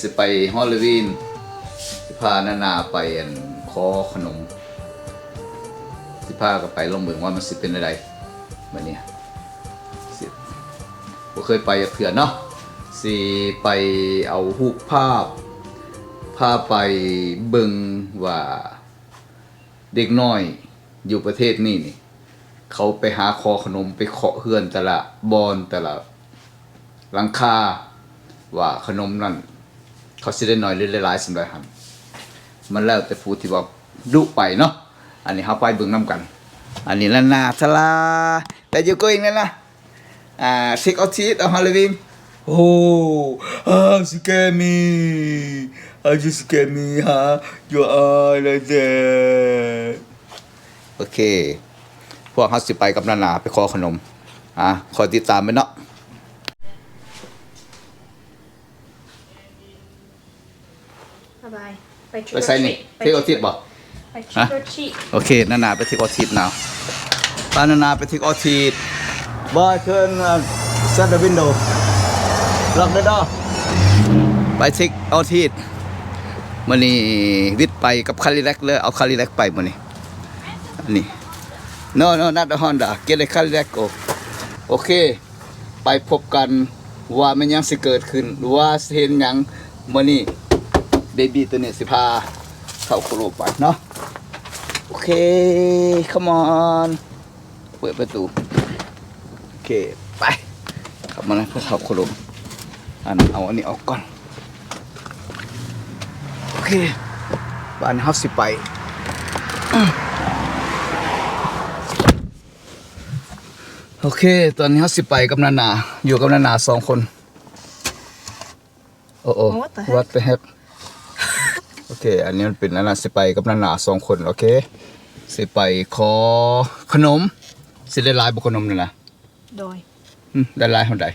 สิไปฮอลลีวีนสิพานาไปขอขนมสิพาก็ไปลองเบิ่งว่ามันสิเป็นอะไรบัดนี้สิบ่เคยไปเถื่อเนาะสิไปเอารูปภาพพาไปเบิ่งว่าเด็กน้อยอยู่ประเทศนี้นี่เขาไปหาคอขนมไปเคาะเฮือนแต่ละบอนแต่ละหลังคาว่าขนมนั่นเขาสิได้น้อยหรือหลายๆสำหรับหั่นมันแล้วแต่ผู้ที่ว่าดุไปเนาะอันนี้เฮาไปเบิ่งนํกันอันนี้ละนาทลาแต่อยู่ก็อีกนั่นล่ะtrick or treat on Halloween scare me you scare me your eye like that โอเคพวกเขาสิไปกับนาไปขอขนมคอยติดตามไปเนาะไปใส่นี่เทคออทิตบ่ไปชิโรชิโอเคนาไปเทคออทิตnow ตานาไปเทคออทิตบ่เชิญshut the window lock the door ไปเทคออทิตมื้อนี้วิทย์ไปกับคาริแลกเลยเอาคาริแลกไปมื้อนี้อันนี้No, not the Honda. Get the Cadillac. โอเคไปพบกันว่ามันยังสิเกิดขึ้นว่าเห็นยังมื้อนี้เบบี้ตัวนี้สิพาเข้าโคโลไปเนาะโอเค come on เปิดประตูโอเคไปเข้ามาแล้วเข้าโคโลเอาอันนี้ออกก่อนโอเคบ้านเฮาสิไปโอเคตอนนี้เขาสิไปกับนาอยู่กับนา2 คนโอ้ what the heck โอเคอันนี้มันเป็นนาสิไปกับนา2 คนโอเคสิไปขอขนมสิได้หลายบ่ขนมนี่นะโดยได้หลายเท่าใด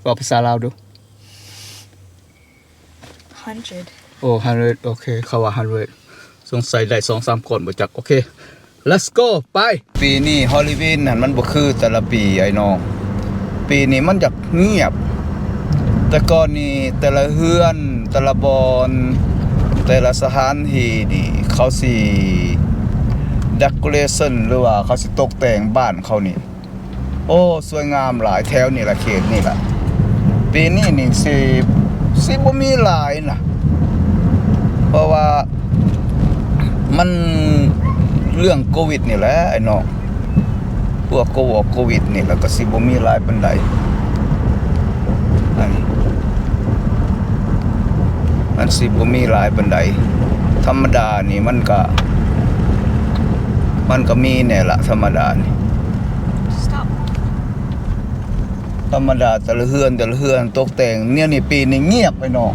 บอกภาษาลาวดู100โอ้100โอเคเขาว่า100สงสัยได้ 2-3 คนบ่จักโอเคLet's go ไปปีนี้ฮอลลีวีนนั่นมันบ่คือแต่ละปีไอ้น้องปีนี้มันจะเงียบแต่ก่อนนี่แต่ละเฮือนแต่ละบอนแต่ละสถานที่นี่เขาสิdecoration หรือว่าเขาสิตกแต่งบ้านเขานี่โอ้สวยงามหลายแถวนี่ละเขตนี่ล่ะปีนี้นี่สิบ่มีหลายนะเพราะว่ามันเรื่องโควิดนี่แหละไอ้น้องพวกโควิดนี่แล้วก็สิบ่มีหลายปานใดมันสิบ่มีหลายปานใดธรรมดานี่มันก็มีแน่ละธรรมดานี่ธรรมดาแต่ละเฮือนตกแต่งเนี่ยนี่ปีนี้เงียบไอ้น้อง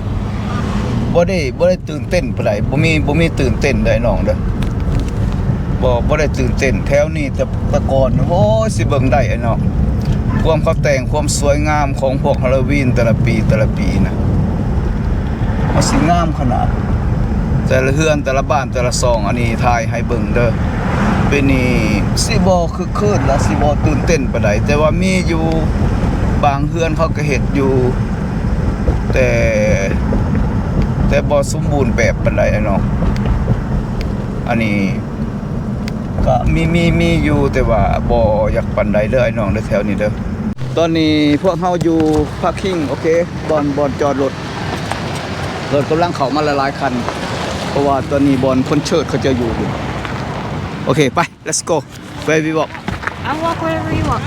บ่ได้ตื่นเต้นปานใดบ่มีตื่นเต้นได้น้องเด้อบ่ได้ตื่นเต้นแถวนี้แต่ก่อนโอ้สิเบิ่งได้ไอ้น้องความเขาแต่งความสวยงามของพวกฮาโลวีนแต่ละปีนะมันสิงามขนาดแต่ละเฮือนแต่ละบ้านแต่ละซองอันนี้ถ่ายให้เบิ่งเด้อเป็นนี่สิบ่คึกคืนและสิบ่ตื่นเต้นปานใดแต่ว่ามีอยู่บางเฮือนเขาก็เฮ็ดอยู่แต่บ่สมบูรณ์แบบปานใดไอ้น้องอันนี้ก็มีอยู่แต่ว่าบ่อยากปานใดเด้อไอ้น้องในแถวนี้เด้อตอนนี้พวกเฮาอยู่พาร์กิ้งโอเคบอนจอดรถกำลังเข้ามาหลายๆคันเพราะว่าตอนนี้บอนคนเชิดเขาจะอยู่โอเคไป let's go where we walk I walk wherever you walk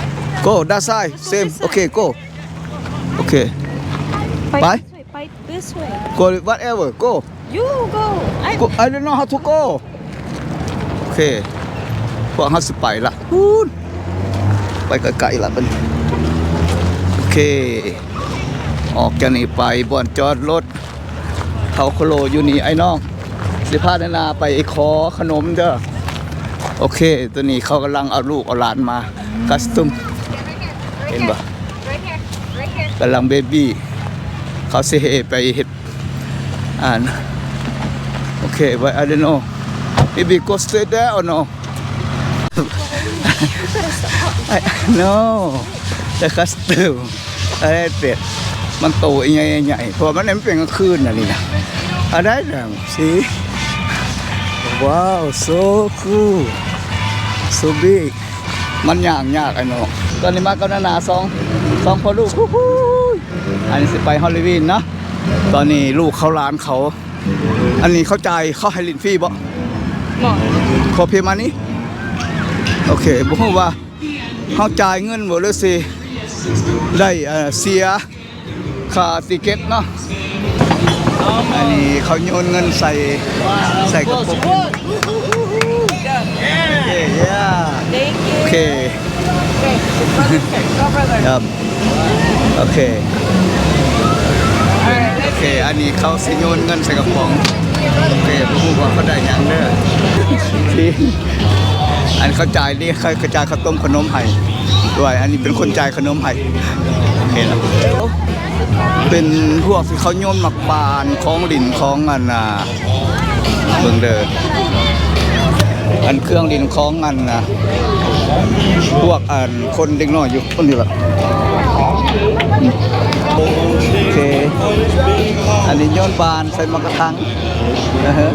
go that side same okay go okay ไป this way go whatever go you go I don't know how to go โอเคพวกเขาสิไปละไปไกลๆละเป็นโอเคออกจากนี่ไปบ่อนจอดรถเขาโคโลอยู่นี่ไอ้น้องสิพานาไปขอขนมเด้อโอเคตัวนี้เขากำลังเอาลูกเอาหลานมาคัสตอมเห็นปะกำลังเบบี้เขาเซไปเฮ็ดโอเค but I don't know maybe go straight there or no no the custom I hate it มันโตใหญ่ๆเพราะมันเป็นกลางคืนน่ะนี่นะอะไรนะสิว้าว so cool so big มันยากไอ้น้องตอนนี้มากับนานาสองพ่อลูกอันนี้สิไปฮอลลีวูดนะตอนนี้ลูกเขาร้านเขาอันนี้เข้าใจเขาให้ลินฟรีบ่ No. ขอเพียงมานี้โอเคบ่ฮู้ว่าเขาจ่ายเงินบ่หรือสิได้เสียค่าติเก็ตเนาะอันนี้เขาโยนเงินใส่กระปุกโอเค Thank โอ you. เคครับโอเคโอเคอันนี้เขาสิโยนเงินใส่กระป๋องโอเคบ่ฮู้ว่าเขาได้หยังเด้อที่อันเขาจ่ายนี่เขากระจายข้าวต้มขนมให้ด้วยอันนี้เป็นคนจ่ายขนมให้โอเคแล้วเป็นพวกที่เขาโยนหมักบานของดินของอันเบิ่งเด้ออันเครื่องดินของอันพวกอันคนเด็กน้อยอยู่คนนี้ล่ะโอเคอันนี้โยนบานใส่มะกระทังนะฮะ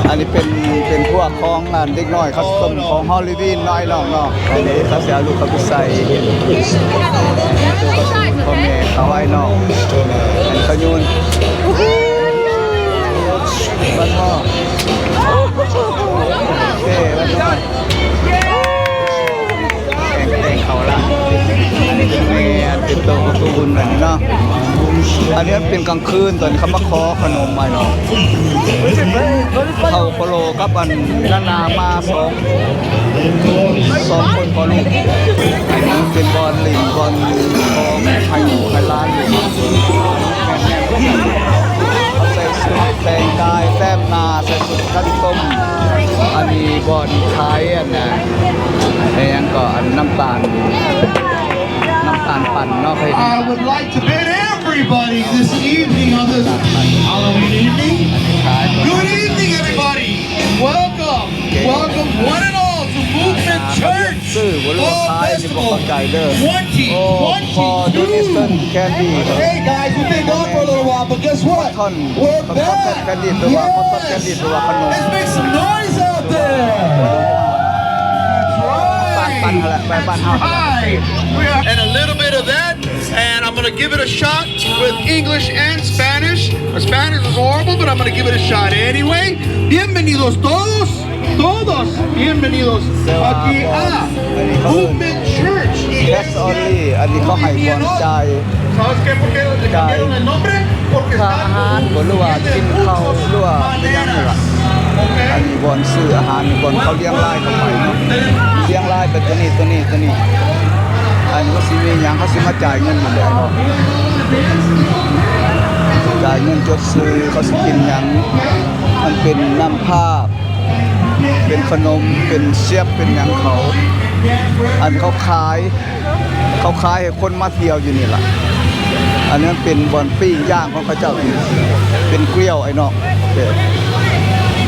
อันนี้เป็นพวกของงานเด็กน้อยเขาต้มของฮอลลีวูดน้อยน้องเนาะอันนี้เขาเสียลูกเขาไปใส่พ่อแม่เขาไว้น้องอันนี้เขาโยนบ้านหม้อโอเคบ้านหม้อแข่งเขาละอันนี้เป็นแม่เป็นโต๊ะตูนอันนี้เนาะอันนี้เป็นกลางคืนตอนเขามาขอขนมมาเนาะเขาโปโลกับอันนามาสองคนพอลูกอันนี้เป็นบอลลิงบอลของไทยอยู่ไทยล้านเขาใส่ชุดแต่งกายแต้มนาใส่ชุดขั้นต้มอันนี้บอลไทยอันน่ะไอ้ยังก็อันน้ำตาลปั่นเนาะเคย I would like to bid everybody this evening on this Halloween evening. Good evening, everybody. Welcome, welcome one and all to Movement Church ซื้อวัวลูกท้ายนี่บอกเข้าใจเด้อโอ้พอโดนิสตันแคนดี้ Hey guys, we've been gone for a little while, but guess what? ท่อน We're แคนดี้ back. ตัวว่าเขาต้นแคนดี้ตัวว่าขนม Let's make some noise out there. That's ปั่น right. อะไรไปปั่นเฮา Hi. And a little bit of that, and I'm gonna give it a shot with English and Spanish. My Spanish is horrible, but I'm gonna give it a shot anyway. Bienvenidos todos, bienvenidos aquí a Movement Church. That's only อันนี้เขาให้บอลจ่าย ¿Sabes qué? ¿Por qué le cambiaron el nombre? Porque ค่าอาหารบ่รู้ว่ากินข้าวหรือว่าเป็นยังไงล่ะอันนี้บอลซื้ออาหารบอลเขาเลี้ยงไล่เข้าไปเนาะเลี้ยงไล่เป็นตัวนี้อันนี้ก็สิมีหยังเขาสิมาจ่ายเงินอยู่แล้วเนาะจ่ายเงินจดซื้อเขาสิกินหยังมันเป็นน้ำผ้าเป็นขนมเป็นเสียบเป็นหยังเขาอันเขาขายให้คนมาเที่ยวอยู่นี่ล่ะอันนั้นเป็นบอนปิ้งย่างของเขาเจ้าเป็นเกลียวไอ้น้องโอเค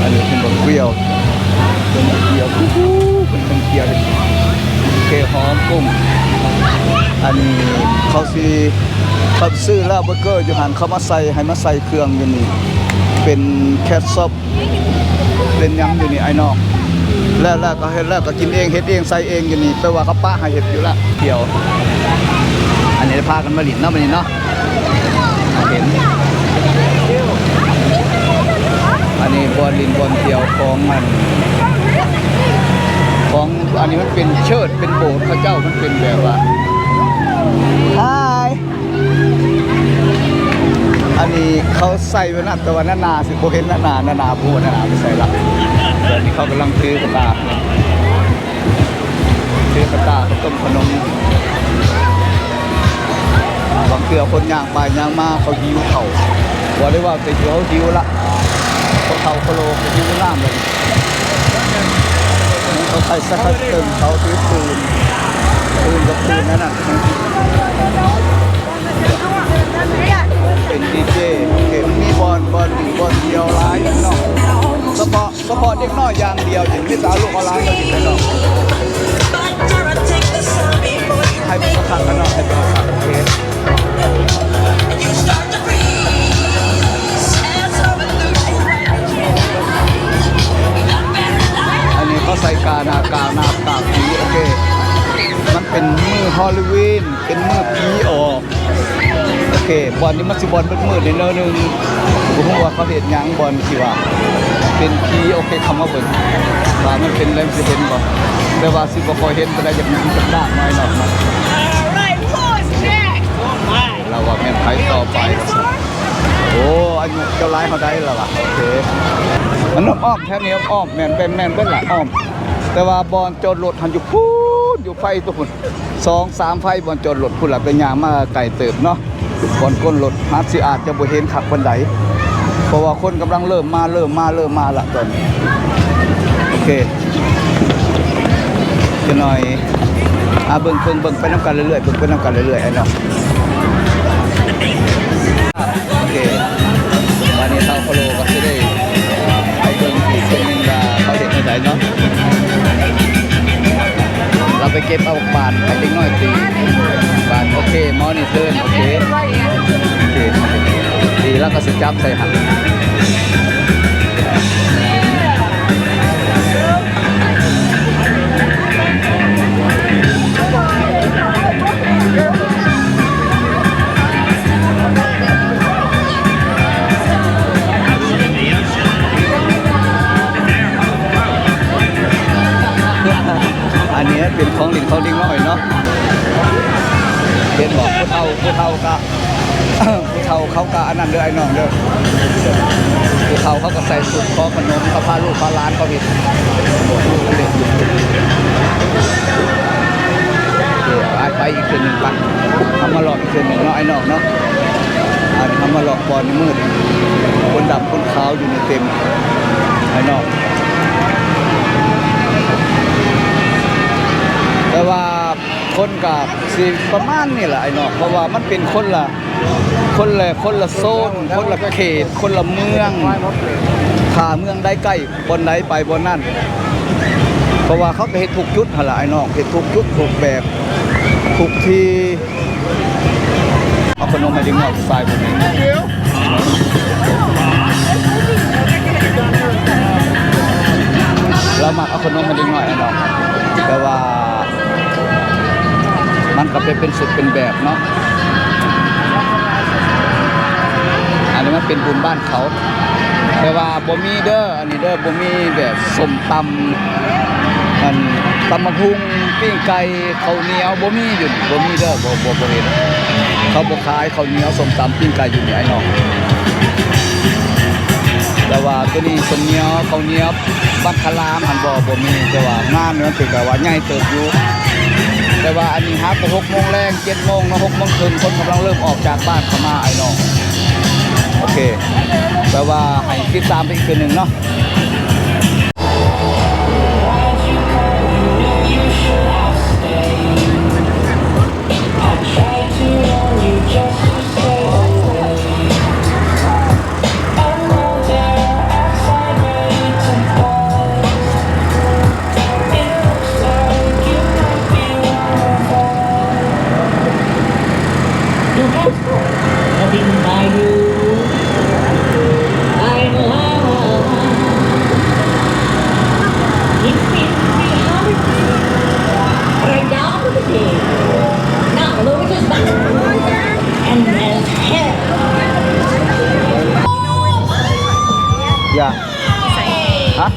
อันนี้เป็นบอนเกลียวเป็นเกลียวเป็นเกลียวโอเคหอมกุ้งอันนี้เขาซื้อลาบเบอร์เกอร์อยู่หันเขามาใส่ให้มาใส่เครื่องอยู่นี่เป็นแคทซอปเป็นยังอยู่นี่ไอ้น้องแล้วก็เฮ็ดแล้วก็กินเองเฮ็ดเองใส่เองอยู่นี่แปลว่าเขาป้าให้เฮ็ดอยู่ละเที่ยวอันนี้พากันมาหลินเนาะมื้อนี้เนาะเห็นอันนี้บอลลินบอลเที่ยวของมันของอันนี้มันเป็นเชิดเป็นโบสถ์พระเจ้ามันเป็นแบบว่าHi อันนี้เขาใส่ไว้นะแต่ว่านาสิโบเห็นนาพูดนาไม่ใส่ละเดี๋ยวนี้เขากำลังซื้อกระตาเขาต้มขนมบางเกือคนย่างไปย่างมาเขาหิวเขาบอกได้ว่าไปเจอเขาหิวละเขาโลเขาหิวน้ำเลยเขาใส่สักเติมเขาถือปืนกับปืนนั่นน่ะเป็นดีเจเก็บมีบอลเดียวร้ายเนาะเฉพาะเด็กน้อยอย่างเดียวอย่างที่สาวลูกออนไลน์เราอยู่ในเนาะให้เป็นสักครั้งกันเนาะให้เป็นสักครั้งโอเค หน้ากากผีโอเคมันเป็นมือฮอลลีวีนเป็นมือผีออกโอเคบอลนี้มันสิบอลมืดๆในเนื้อนึงผมว่าเขาเห็นยังบอลที่ว่าเป็นผีโอเคคำว่าเบิ่งว่ามันเป็นอะไรสิเห็นบ่แต่ว่าสิบ่ค่อยเห็นก็ได้อย่างนี้จะด่างน้อยหน่อยนะ Alright, who's next? เราว่าแม่นไผต่อไปโอ้อันนี้เจ้าร้ายเขาได้แล้วว่ะโอเคมันอ้อมแค่นี้อ้อมแม่นเป็นหลายอ้อมแต่ว่าบอลจอดรถหันอยู่พูดอยู่ไฟตัวพุ่น2-3ไฟบอลจอดรถพุ่นล่ะเป็นยางมาไก่เติบเนาะบอลก้นรถฮาร์ดสิอาจจะบ่เห็นคักปานใดเพราะว่าคนกำลังเริ่มมาละตอนนี้โอเคจะหน่อยเบิ่งไปน้ำกันเรื่อยๆไอ้เนาะโอเควันนี้เท่าโคโลก็จะได้ไปเบิ่งอีกคนนึงว่าเขาเห็นในไหนเนาะเราไปเก็บเอาบานไปเล็กน้อยตีบานโอเคมอนี่เทิร์นโอเคดีแล้วก็สิจับใส่หันอันนี้เป็นของหลินเขาดิ้งน้อยเนาะเป็นบอกผู้เฒ่าก็ผู้เฒ่าเขาก็อันนั้นเด้อไอ้น้องเด้อผู้เฒ่าเขาก็ใส่สุดคอขนมเขาพาลูกพาหลานเขาผิดไปอีกคืนหนึ่งปักทำมาหลอกอีกคืนหนึ่งเนาะไอ้น้องเนาะอันนี้ทำมาหลอกบอลในมืดคนดำคนขาวอยู่ในเต็มไอ้น้องแต่ว่าคนกับสิประมาณนี่แหละไอ้น้องเพราะว่ามันเป็นคนละโซนคนละเขตคนละเมืองขาเมืองได้ใกล้บนไหนไปบนนั่นเพราะว่าเขาไปเห็นถูกจุดหละไอ้น้องเห็นถูกจุดถูกแบบถูกที่เอาขนมมาดึงออกสายผมเองเราหมักเอาขนมมาดึงหน่อยไอ้น้องแต่ว่ามันก็เป็นสุดเป็นแบบเนาะอันนี้มันเป็นบุญบ้านเขาแต่ว่าบ่มีเด้ออันนี้เด้อบ่มีแบบส้มตำมันตำมะพุงปิ้งไก่ข้าวเหนียวบ่มีอยู่บ่มีเด้อบ่เห็นเขาบ่ขายข้าวเหนียวส้มตำปิ้งไก่อยู่นี่ไอ้น้องแต่ว่าตัวนี้ส้มเหนียวข้าวเหนียวบักคลามหันบ่มีแต่ว่างานเนี่ยมันเป็นแบบว่าใหญ่เติบอยู่แต่ว่าอันนี้ฮัก6 โมงแรง7 โมงนะ6 โมงครึ่งคนกำลังเริ่มออกจากบ้านเข้ามาไอ้น้องโอเคแปลว่าให้ติดตามไปอีกคืนหนึ่งเนาะอย่าฮะ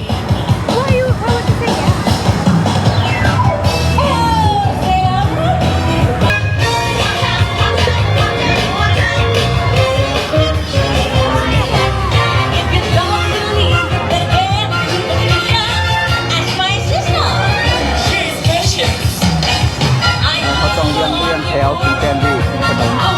เขาต้องเรียงแถวถึงแกนดีขนม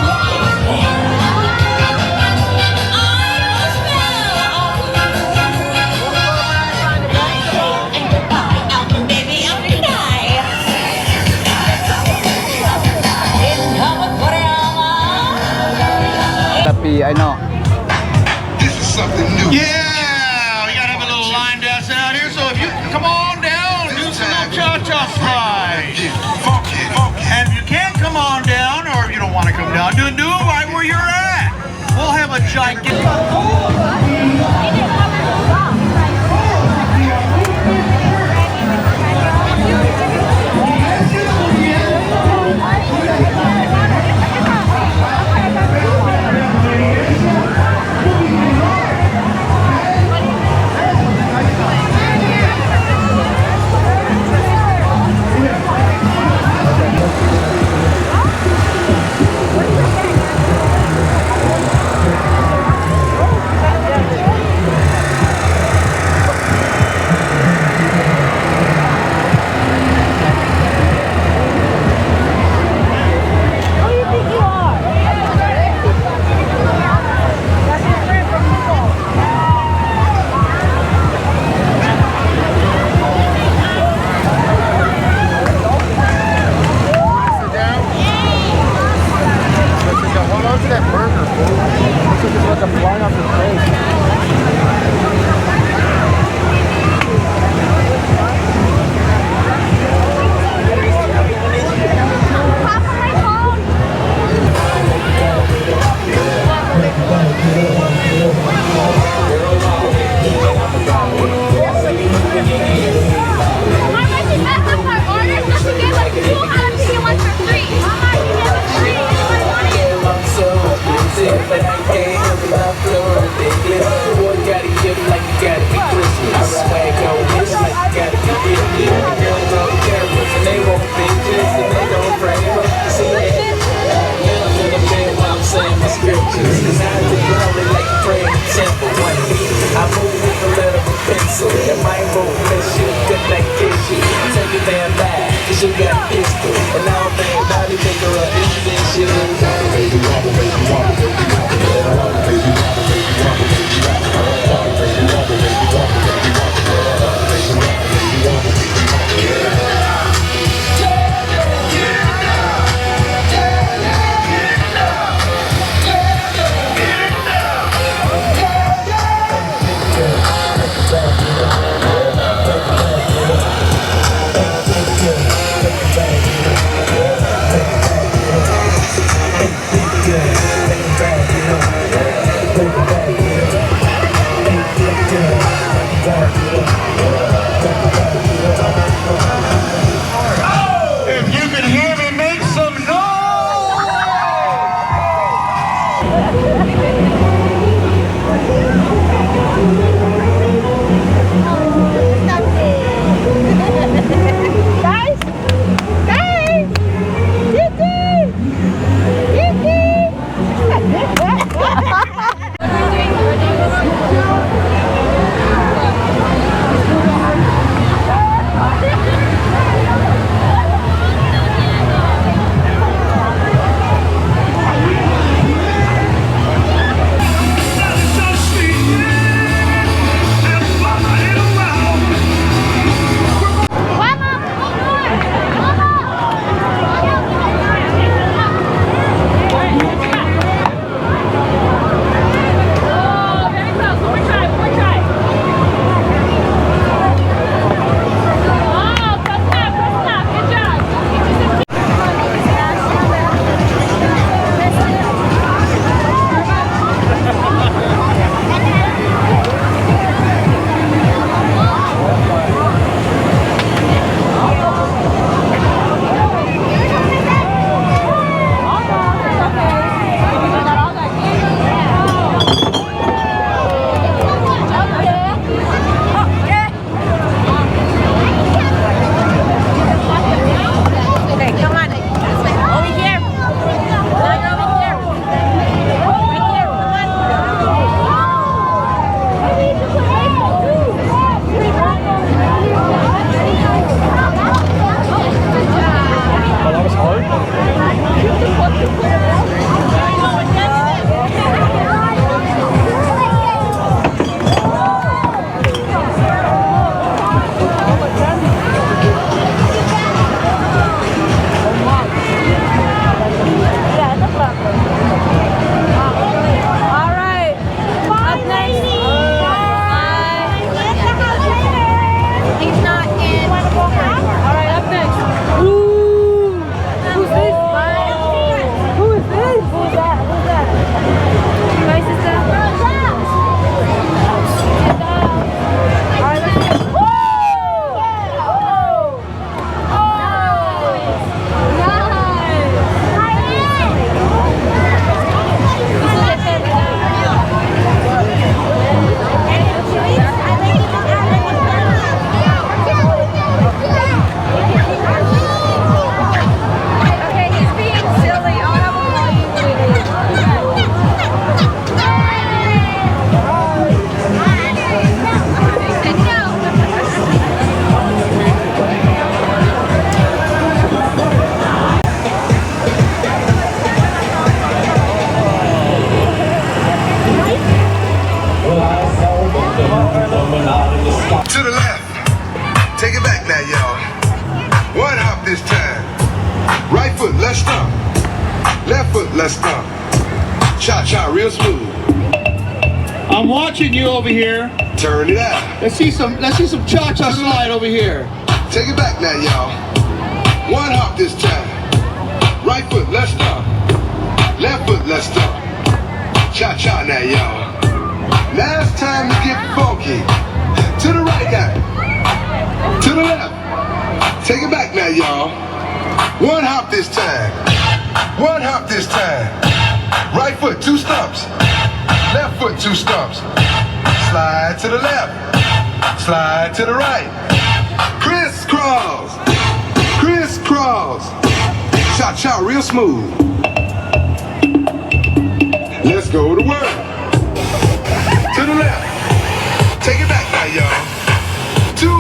ไอ้น้อง Yeah, we gotta have a little line dancing out here. So if you come on down, do some little cha-cha slide. And if you can't come on down, or if you don't want to come down, do it right where you're at. We'll have a gigantic. won't miss you. Good night, kiss you. Take your damn back, cause you got pistol. And I don't think about it, make her up in this shit. Baby, wobble, baby, wobble, baby, wobble, baby, wobble, baby, wobble, baby, wobble, baby, wobble, baby, wobble, baby, wobble, baby, wobble, baby, wobble, baby, wobble. If you can hear me, make some noise! Guys! Guys! Kiki! To the left. Take it back now, y'all. One hop this time. Right foot, let's stomp. Left foot, let's stomp. Cha-cha, real smooth. I'm watching you over here. Turn it out. Let's see some cha-cha slide over here. Take it back now, y'all. One hop this time. Right foot, let's stomp. Left foot, let's stomp. Cha-cha now, y'all. Now it's time to get funky. To the right now. To the left. Take it back now, y'all. One hop this time. One hop this time. Right foot, 2 stumps. Left foot, 2 stumps. Slide to the left. Slide to the right. Crisscross. Crisscross. Cha-cha real smooth. Let's go to work. To the left. Take it back now, y'all. 2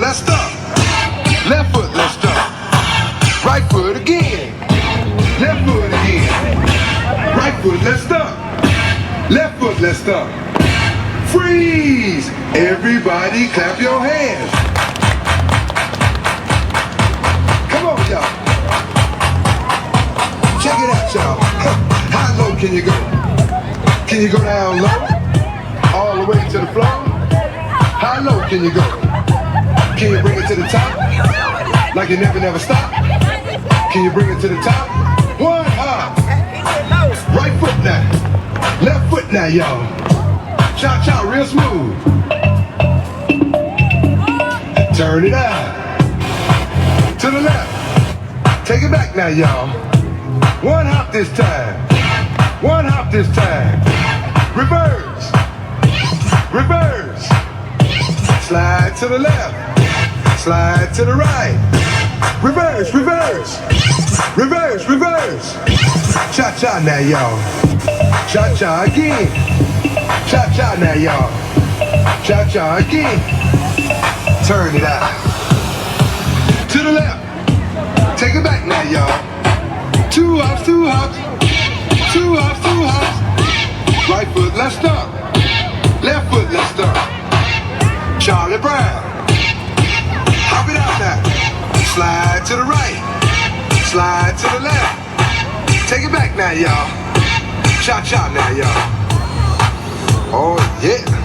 let's stop. Left foot, let's stop. Right foot again. Left foot again. Right foot, let's stop. Left foot, let's stop. Freeze! Everybody clap your hands. Come on, y'all. Check it out, y'all. How low can you go? Can you go down low? All the way to the floor? How low can you go? Can you bring it to the top? Like you never stop? Can you bring it to the top? One hop. Right foot now. Left foot now, y'all. Cha-cha, real smooth. Turn it out. To the left. Take it back now, y'all. One hop this time. One hop this time. Reverse. Reverse. Slide to the left. Slide to the right. Reverse, reverse. Reverse, reverse. Cha-cha now, y'all. Cha-cha again. Cha-cha now, y'all. Cha-cha again. Turn it out. To the left. Take it back now, y'all. Two hops, two hops. Two hops, two hops. Right foot, let's stop. Left foot, let's stop. Charlie Brown. Hop it out now. Slide to the right. Slide to the left. Take it back now, y'all. Cha-cha now, y'all. Oh, yeah.